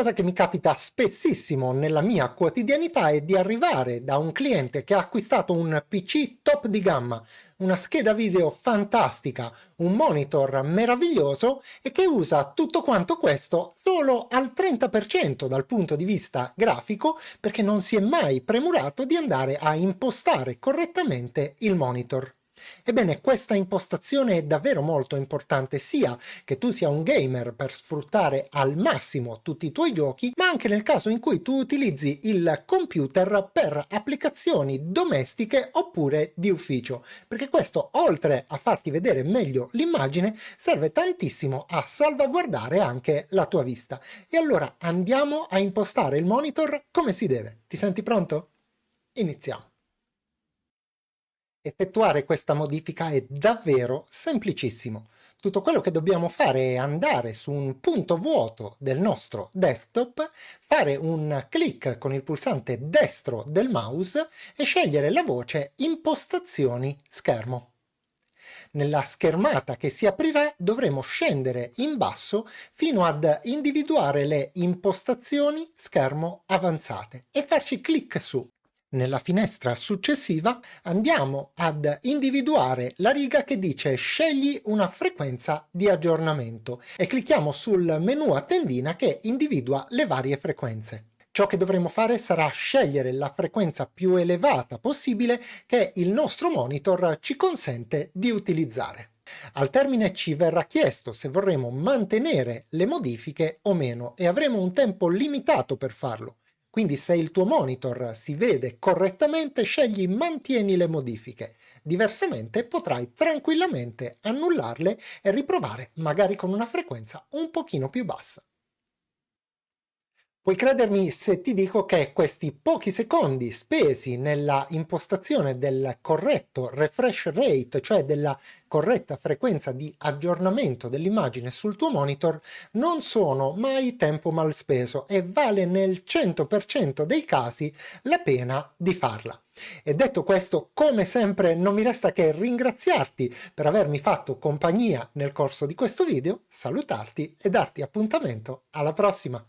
cosa che mi capita spessissimo nella mia quotidianità è di arrivare da un cliente che ha acquistato un PC top di gamma, una scheda video fantastica, un monitor meraviglioso e che usa tutto quanto questo solo al 30% dal punto di vista grafico perché non si è mai premurato di andare a impostare correttamente il monitor. Ebbene, questa impostazione è davvero molto importante, sia che tu sia un gamer per sfruttare al massimo tutti i tuoi giochi, ma anche nel caso in cui tu utilizzi il computer per applicazioni domestiche oppure di ufficio, perché questo, oltre a farti vedere meglio l'immagine, serve tantissimo a salvaguardare anche la tua vista. E allora andiamo a impostare il monitor come si deve. Ti senti pronto? Iniziamo. Effettuare questa modifica è davvero semplicissimo. Tutto quello che dobbiamo fare è andare su un punto vuoto del nostro desktop, fare un clic con il pulsante destro del mouse e scegliere la voce Impostazioni schermo. Nella schermata che si aprirà dovremo scendere in basso fino ad individuare le impostazioni schermo avanzate e farci clic su. Nella finestra successiva andiamo ad individuare la riga che dice scegli una frequenza di aggiornamento e clicchiamo sul menu a tendina che individua le varie frequenze. Ciò che dovremo fare sarà scegliere la frequenza più elevata possibile che il nostro monitor ci consente di utilizzare. Al termine ci verrà chiesto se vorremmo mantenere le modifiche o meno e avremo un tempo limitato per farlo. Quindi se il tuo monitor si vede correttamente, scegli mantieni le modifiche. Diversamente potrai tranquillamente annullarle e riprovare magari con una frequenza un pochino più bassa. Puoi credermi se ti dico che questi pochi secondi spesi nella impostazione del corretto refresh rate, cioè della corretta frequenza di aggiornamento dell'immagine sul tuo monitor, non sono mai tempo mal speso e vale nel 100% dei casi la pena di farla. E detto questo, come sempre non mi resta che ringraziarti per avermi fatto compagnia nel corso di questo video, salutarti e darti appuntamento alla prossima.